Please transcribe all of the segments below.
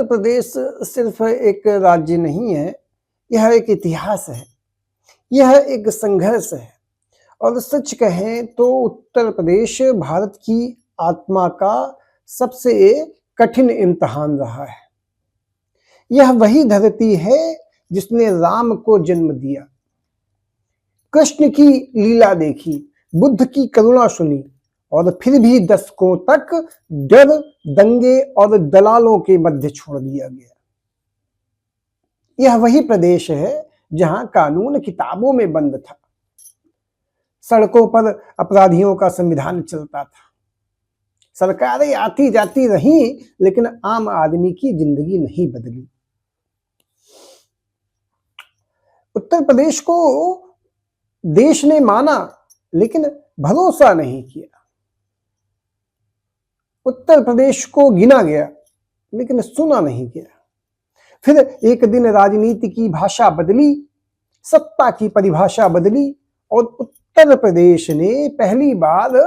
उत्तर प्रदेश सिर्फ एक राज्य नहीं है, यह एक इतिहास है, यह एक संघर्ष है और सच कहें तो उत्तर प्रदेश भारत की आत्मा का सबसे कठिन इम्तिहान रहा है। यह वही धरती है जिसने राम को जन्म दिया, कृष्ण की लीला देखी, बुद्ध की करुणा सुनी और फिर भी दशकों तक डर, दंगे और दलालों के मध्य छोड़ दिया गया। यह वही प्रदेश है जहां कानून किताबों में बंद था, सड़कों पर अपराधियों का संविधान चलता था, सरकारें आती जाती रहीं लेकिन आम आदमी की जिंदगी नहीं बदली। उत्तर प्रदेश को देश ने माना लेकिन भरोसा नहीं किया। उत्तर प्रदेश को गिना गया लेकिन सुना नहीं गया। फिर एक दिन राजनीति की भाषा बदली, सत्ता की परिभाषा बदली और उत्तर प्रदेश ने पहली बार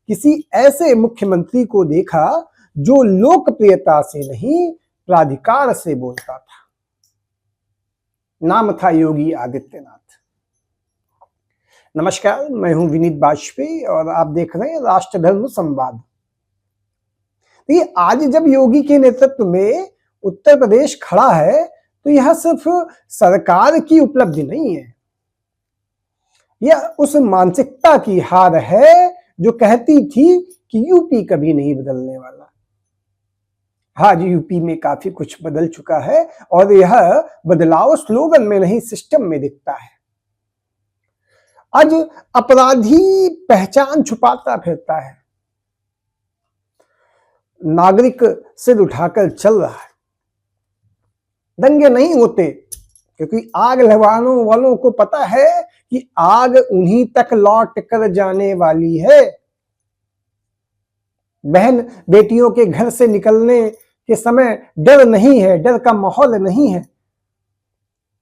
किसी ऐसे मुख्यमंत्री को देखा जो लोकप्रियता से नहीं प्राधिकार से बोलता था। नाम था योगी आदित्यनाथ। नमस्कार, मैं हूं विनीत वाजपेयी और आप देख रहे हैं राष्ट्र धर्म संवाद। देखिए, आज जब योगी के नेतृत्व में उत्तर प्रदेश खड़ा है तो यह सिर्फ सरकार की उपलब्धि नहीं है, यह उस मानसिकता की हार है जो कहती थी कि यूपी कभी नहीं बदलने वाला। आज यूपी में काफी कुछ बदल चुका है और यह बदलाव स्लोगन में नहीं सिस्टम में दिखता है। आज अपराधी पहचान छुपाता फिरता है, नागरिक सिर उठाकर चल रहा है। दंगे नहीं होते क्योंकि आग लगाने वालों को पता है कि आग उन्हीं तक लौट कर जाने वाली है। बहन बेटियों के घर से निकलने के समय डर नहीं है, डर का माहौल नहीं है।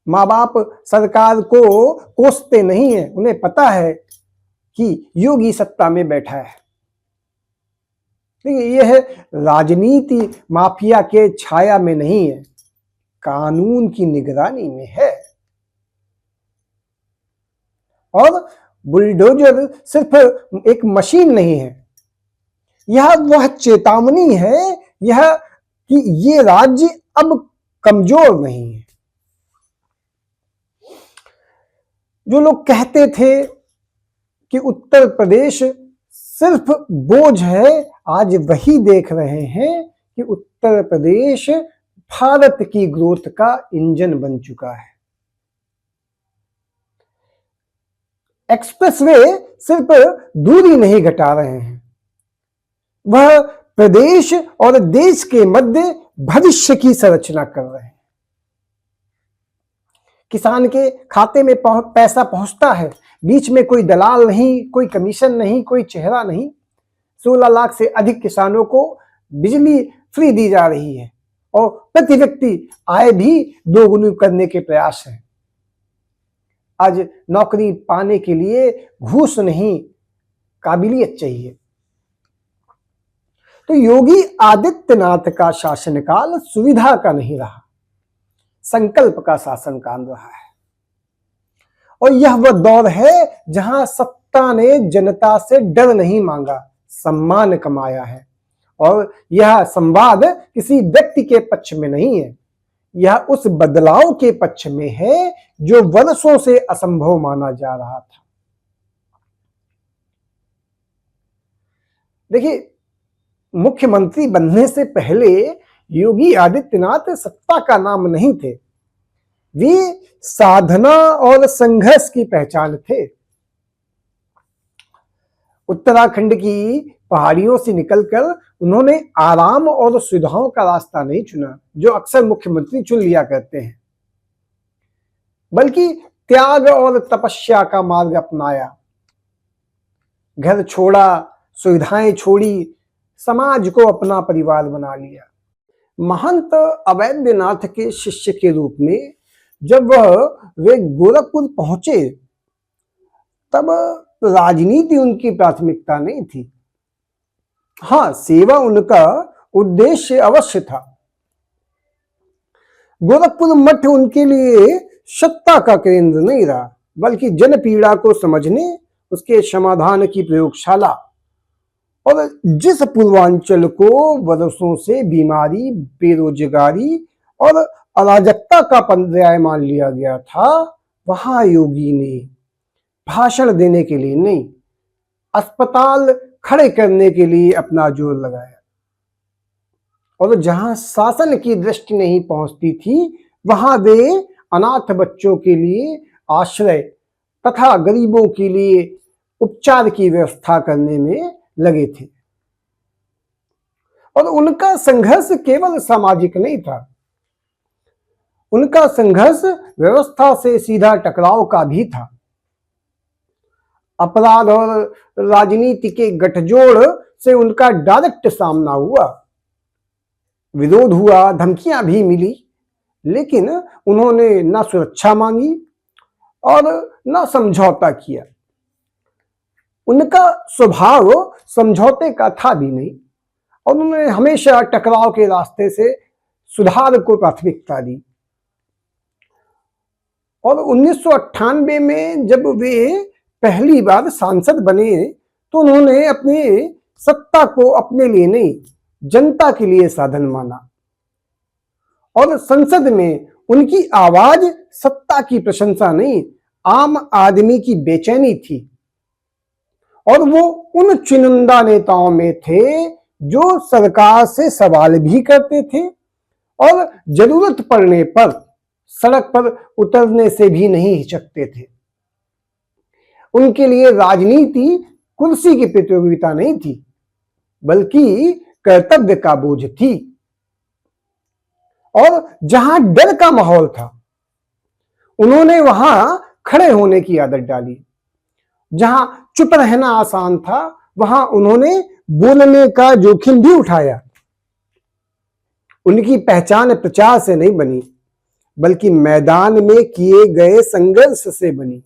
माँ बाप सरकार को कोसते नहीं है, उन्हें पता है कि योगी सत्ता में बैठा है। देखिए, यह राजनीति माफिया के छाया में नहीं है, कानून की निगरानी में है। और बुलडोजर सिर्फ एक मशीन नहीं है, यह वह चेतावनी है यह कि ये राज्य अब कमजोर नहीं है। जो लोग कहते थे कि उत्तर प्रदेश सिर्फ बोझ है, आज वही देख रहे हैं कि उत्तर प्रदेश भारत की ग्रोथ का इंजन बन चुका है। एक्सप्रेसवे सिर्फ दूरी नहीं घटा रहे हैं, वह प्रदेश और देश के मध्य भविष्य की संरचना कर रहे हैं। किसान के खाते में पैसा पहुंचता है, बीच में कोई दलाल नहीं, कोई कमीशन नहीं, कोई चेहरा नहीं। 16 लाख से अधिक किसानों को बिजली फ्री दी जा रही है और प्रति व्यक्ति आय भी दोगुनी करने के प्रयास हैं। आज नौकरी पाने के लिए घूस नहीं, काबिलियत चाहिए। तो योगी आदित्यनाथ का शासनकाल सुविधा का नहीं रहा, संकल्प का शासनकाल रहा है। और यह वह दौर है जहां सत्ता ने जनता से डर नहीं मांगा, सम्मान कमाया है। और यह संवाद किसी व्यक्ति के पक्ष में नहीं है, यह उस बदलाव के पक्ष में है जो वर्षों से असंभव माना जा रहा था। देखिए, मुख्यमंत्री बनने से पहले योगी आदित्यनाथ सत्ता का नाम नहीं थे, वे साधना और संघर्ष की पहचान थे। उत्तराखंड की पहाड़ियों से निकलकर उन्होंने आराम और सुविधाओं का रास्ता नहीं चुना जो अक्सर मुख्यमंत्री चुन लिया करते हैं, बल्कि त्याग और तपस्या का मार्ग अपनाया। घर छोड़ा, सुविधाएं छोड़ी, समाज को अपना परिवार बना लिया। महंत अवैधनाथ के शिष्य के रूप में जब वे गोरखपुर पहुंचे तब राजनीति उनकी प्राथमिकता नहीं थी। हाँ, सेवा उनका उद्देश्य अवश्य था, गोरखपुर मठ उनके लिए सत्ता का केंद्र नहीं रहा, बल्कि जन पीड़ा को समझने, उसके समाधान की प्रयोगशाला। और जिस पूर्वांचल को वर्षों से बीमारी, बेरोजगारी और अराजकता का पर्याय मान लिया गया था, वहां योगी ने भाषण देने के लिए नहीं, अस्पताल खड़े करने के लिए अपना जोर लगाया। और जहां शासन की दृष्टि नहीं पहुंचती थी, वहां वे अनाथ बच्चों के लिए आश्रय तथा गरीबों के लिए उपचार की व्यवस्था करने में लगे थे। और उनका संघर्ष केवल सामाजिक नहीं था, उनका संघर्ष व्यवस्था से सीधा टकराव का भी था। अपराध और राजनीति के गठजोड़ से उनका डायरेक्ट सामना हुआ, विरोध हुआ, धमकियां भी मिली, लेकिन उन्होंने ना सुरक्षा मांगी और ना समझौता किया। उनका स्वभाव समझौते का था भी नहीं, और उन्होंने हमेशा टकराव के रास्ते से सुधार को प्राथमिकता दी। और 1998 में जब वे पहली बार सांसद बने, तो उन्होंने अपनी सत्ता को अपने लिए नहीं, जनता के लिए साधन माना। और संसद में उनकी आवाज सत्ता की प्रशंसा नहीं, आम आदमी की बेचैनी थी। और वो उन चुनिंदा नेताओं में थे जो सरकार से सवाल भी करते थे और जरूरत पड़ने पर सड़क पर उतरने से भी नहीं हिचकते थे। उनके लिए राजनीति कुर्सी की प्रतियोगिता नहीं थी, बल्कि कर्तव्य का बोझ थी। और जहां डर का माहौल था, उन्होंने वहां खड़े होने की आदत डाली। जहां चुप रहना आसान था, वहां उन्होंने बोलने का जोखिम भी उठाया। उनकी पहचान प्रचार से नहीं बनी, बल्कि मैदान में किए गए संघर्ष से बनी।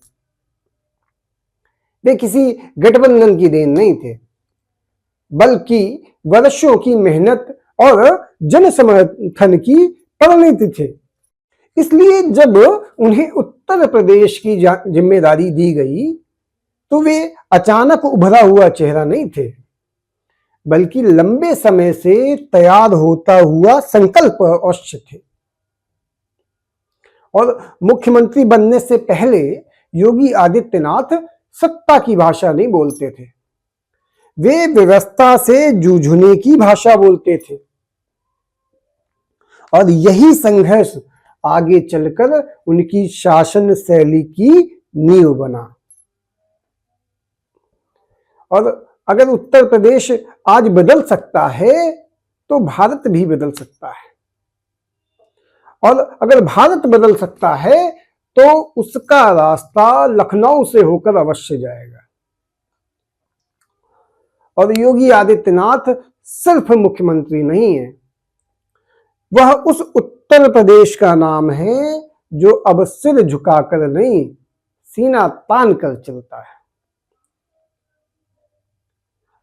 वे किसी गठबंधन की देन नहीं थे, बल्कि वर्षों की मेहनत और जन समर्थन की परिणति थे। इसलिए जब उन्हें उत्तर प्रदेश की जिम्मेदारी दी गई, तो वे अचानक उभरा हुआ चेहरा नहीं थे, बल्कि लंबे समय से तैयार होता हुआ संकल्प अवश्य थे। और मुख्यमंत्री बनने से पहले योगी आदित्यनाथ सत्ता की भाषा नहीं बोलते थे, वे व्यवस्था से जूझने की भाषा बोलते थे। और यही संघर्ष आगे चलकर उनकी शासन शैली की नींव बना। और अगर उत्तर प्रदेश आज बदल सकता है, तो भारत भी बदल सकता है। और अगर भारत बदल सकता है, तो उसका रास्ता लखनऊ से होकर अवश्य जाएगा। और योगी आदित्यनाथ सिर्फ मुख्यमंत्री नहीं है, वह उस उत्तर प्रदेश का नाम है जो अब सिर झुकाकर नहीं, सीना तान कर चलता है।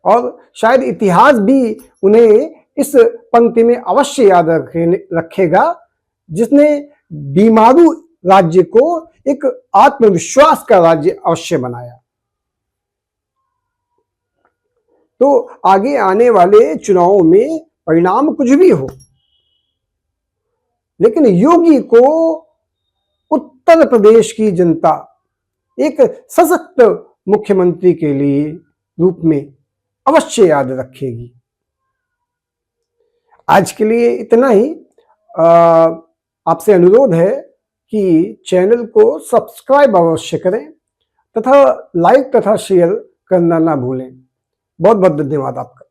और शायद इतिहास भी उन्हें इस पंक्ति में अवश्य याद रखेगा, जिसने बीमारू राज्य को एक आत्मविश्वास का राज्य अवश्य बनाया। तो आगे आने वाले चुनावों में परिणाम कुछ भी हो, लेकिन योगी को उत्तर प्रदेश की जनता एक सशक्त मुख्यमंत्री के लिए रूप में अवश्य याद रखेगी। आज के लिए इतना ही। आपसे अनुरोध है कि चैनल को सब्सक्राइब अवश्य करें तथा लाइक तथा शेयर करना ना भूलें। बहुत बहुत धन्यवाद आपका।